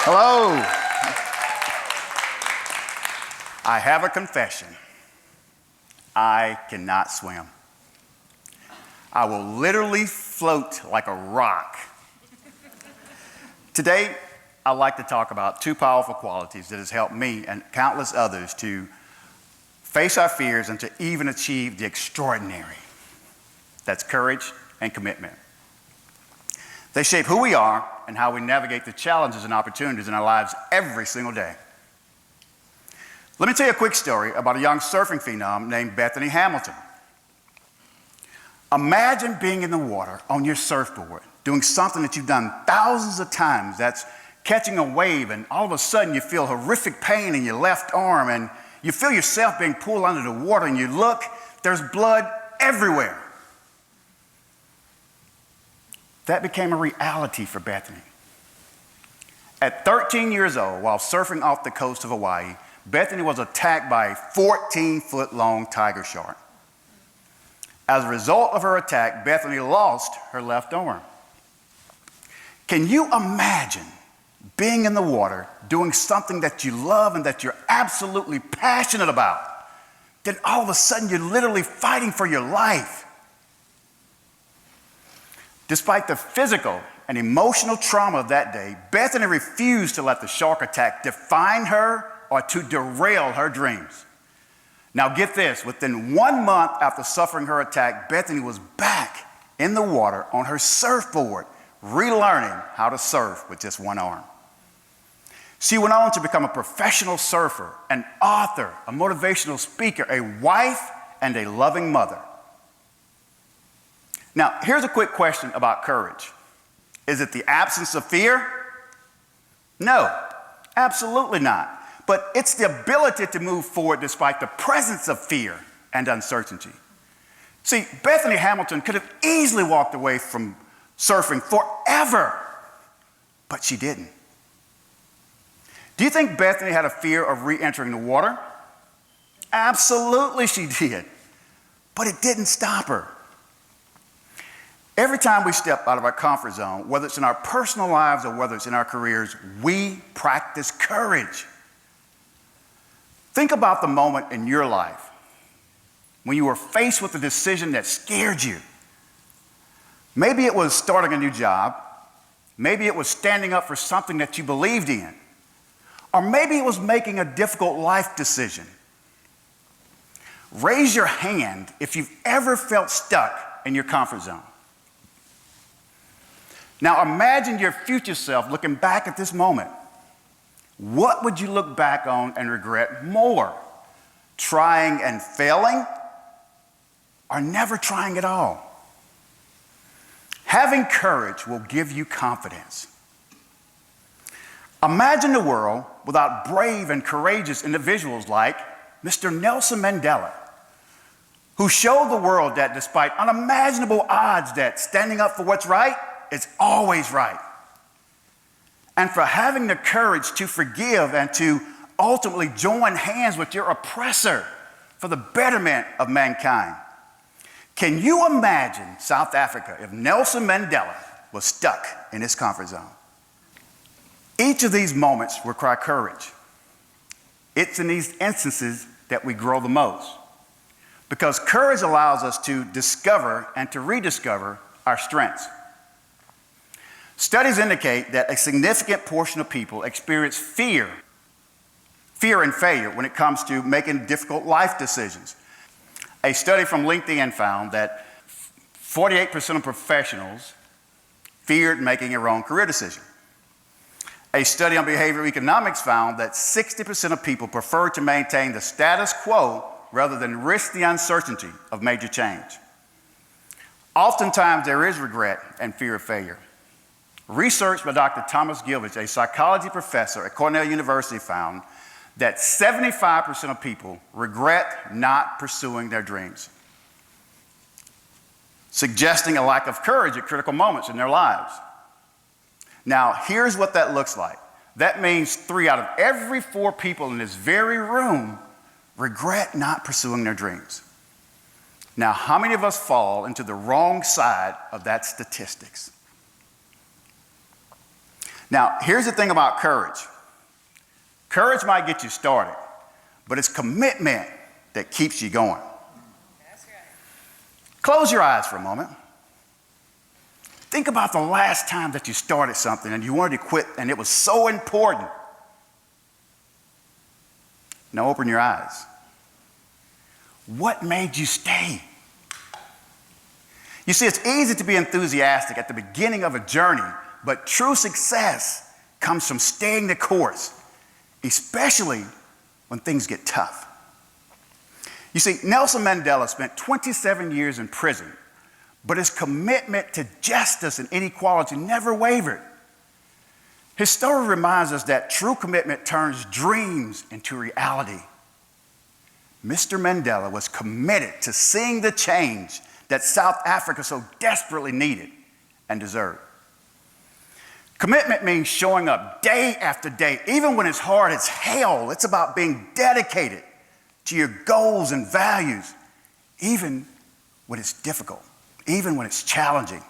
Hello. I have a confession. I cannot swim. I will literally float like a rock. Today, I'd like to talk about two powerful qualities that has helped me and countless others to face our fears and to even achieve the extraordinary. That's courage and commitment. They shape who we are and how we navigate the challenges and opportunities in our lives every single day. Let me tell you a quick story about a young surfing phenom named Bethany Hamilton. Imagine being in the water on your surfboard, doing something that you've done thousands of times. That's catching a wave, and all of a sudden you feel horrific pain in your left arm, and you feel yourself being pulled under the water, and you look, there's blood everywhere. That became a reality for Bethany. At 13 years old, while surfing off the coast of Hawaii, Bethany was attacked by a 14-foot-long tiger shark. As a result of her attack, Bethany lost her left arm. Can you imagine being in the water, doing something that you love and that you're absolutely passionate about? Then all of a sudden you're literally fighting for your life. Despite the physical and emotional trauma of that day, Bethany refused to let the shark attack define her or to derail her dreams. Now get this, within 1 month after suffering her attack, Bethany was back in the water on her surfboard, relearning how to surf with just one arm. She went on to become a professional surfer, an author, a motivational speaker, a wife, and a loving mother. Now, here's a quick question about courage. Is it the absence of fear? No, absolutely not. But it's the ability to move forward despite the presence of fear and uncertainty. See, Bethany Hamilton could have easily walked away from surfing forever, but she didn't. Do you think Bethany had a fear of re-entering the water? Absolutely she did, but it didn't stop her. Every time we step out of our comfort zone, whether it's in our personal lives or whether it's in our careers, we practice courage. Think about the moment in your life when you were faced with a decision that scared you. Maybe it was starting a new job. Maybe it was standing up for something that you believed in. Or maybe it was making a difficult life decision. Raise your hand if you've ever felt stuck in your comfort zone. Now imagine your future self looking back at this moment. What would you look back on and regret more? Trying and failing, or never trying at all? Having courage will give you confidence. Imagine a world without brave and courageous individuals like Mr. Nelson Mandela, who showed the world that despite unimaginable odds, that standing up for what's right is always right. And for having the courage to forgive and to ultimately join hands with your oppressor for the betterment of mankind. Can you imagine South Africa if Nelson Mandela was stuck in his comfort zone? Each of these moments require courage. It's in these instances that we grow the most, because courage allows us to discover and to rediscover our strengths. Studies indicate that a significant portion of people experience fear and failure when it comes to making difficult life decisions. A study from LinkedIn found that 48% of professionals feared making a wrong career decision. A study on behavioral economics found that 60% of people prefer to maintain the status quo rather than risk the uncertainty of major change. Oftentimes there is regret and fear of failure. Research by Dr. Thomas Gilbert, a psychology professor at Cornell University, found that 75% of people regret not pursuing their dreams, suggesting a lack of courage at critical moments in their lives. Now, here's what that looks like. That means 3 out of every 4 people in this very room regret not pursuing their dreams. Now, how many of us fall into the wrong side of that statistics? Now, here's the thing about courage. Courage might get you started, but it's commitment that keeps you going. That's right. Close your eyes for a moment. Think about the last time that you started something and you wanted to quit and it was so important. Now open your eyes. What made you stay? You see, it's easy to be enthusiastic at the beginning of a journey, but true success comes from staying the course, especially when things get tough. You see, Nelson Mandela spent 27 years in prison, but his commitment to justice and inequality never wavered. His story reminds us that true commitment turns dreams into reality. Mr. Mandela was committed to seeing the change that South Africa so desperately needed and deserved. Commitment means showing up day after day, even when it's hard as hell. It's about being dedicated to your goals and values, even when it's difficult, even when it's challenging.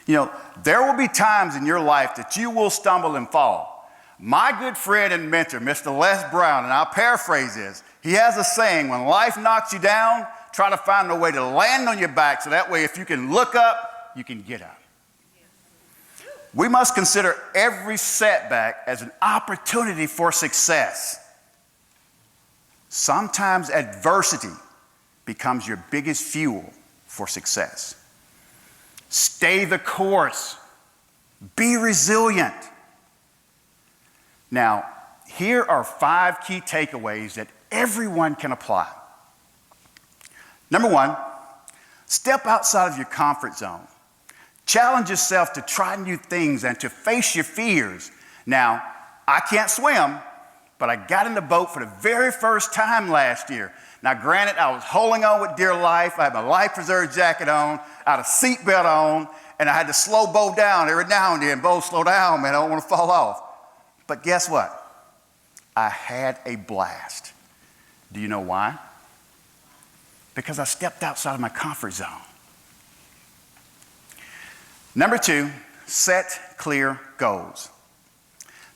You know, there will be times in your life that you will stumble and fall. My good friend and mentor, Mr. Les Brown, and I'll paraphrase this, he has a saying, when life knocks you down, try to find a way to land on your back so that way if you can look up, you can get up. We must consider every setback as an opportunity for success. Sometimes adversity becomes your biggest fuel for success. Stay the course. Be resilient. Now, here are 5 key takeaways that everyone can apply. Number 1, step outside of your comfort zone. Challenge yourself to try new things and to face your fears. Now, I can't swim, but I got in the boat for the very first time last year. Now, granted, I was holding on with dear life. I had my life preserve jacket on, I had a seatbelt on, and I had to slow Bo down every now and then. Bo, slow down, man, I don't want to fall off. But guess what? I had a blast. Do you know why? Because I stepped outside of my comfort zone. Number 2, set clear goals.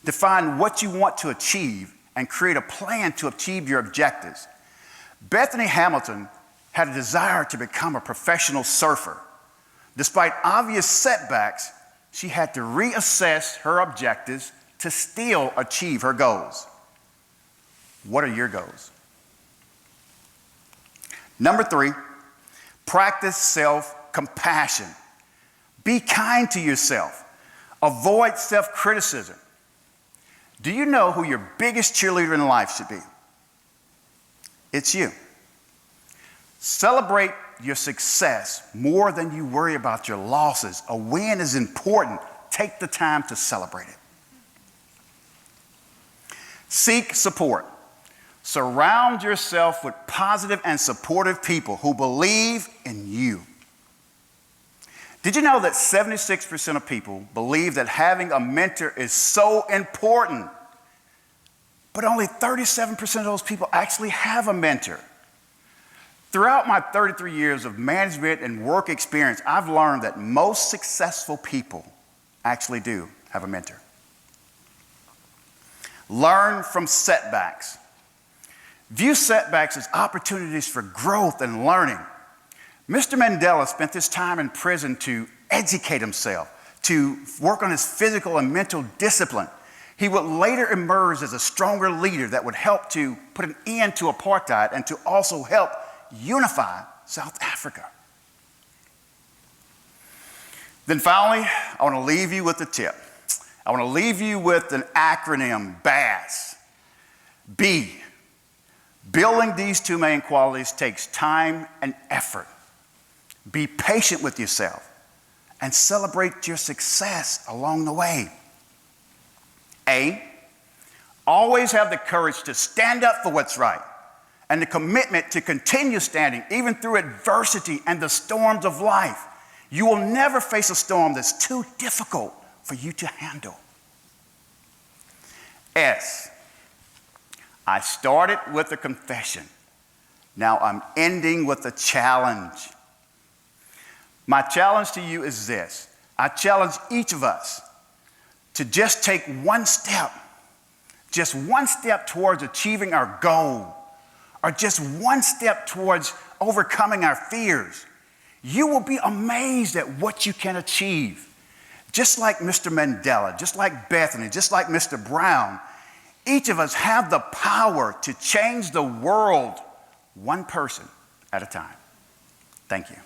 Define what you want to achieve and create a plan to achieve your objectives. Bethany Hamilton had a desire to become a professional surfer. Despite obvious setbacks, she had to reassess her objectives to still achieve her goals. What are your goals? Number 3, practice self-compassion. Be kind to yourself. Avoid self-criticism. Do you know who your biggest cheerleader in life should be? It's you. Celebrate your success more than you worry about your losses. A win is important. Take the time to celebrate it. Seek support. Surround yourself with positive and supportive people who believe in you. Did you know that 76% of people believe that having a mentor is so important, but only 37% of those people actually have a mentor? Throughout my 33 years of management and work experience, I've learned that most successful people actually do have a mentor. Learn from setbacks. View setbacks as opportunities for growth and learning. Mr. Mandela spent this time in prison to educate himself, to work on his physical and mental discipline. He would later emerge as a stronger leader that would help to put an end to apartheid and to also help unify South Africa. Then finally, I want to leave you with a tip. I want to leave you with an acronym, BASS. B. Building these 2 main qualities takes time and effort. Be patient with yourself and celebrate your success along the way. A, always have the courage to stand up for what's right and the commitment to continue standing even through adversity and the storms of life. You will never face a storm that's too difficult for you to handle. S, I started with a confession. Now I'm ending with a challenge. My challenge to you is this. I challenge each of us to just take one step towards achieving our goal, or just one step towards overcoming our fears, you will be amazed at what you can achieve. Just like Mr. Mandela, just like Bethany, just like Mr. Brown, each of us have the power to change the world one person at a time. Thank you.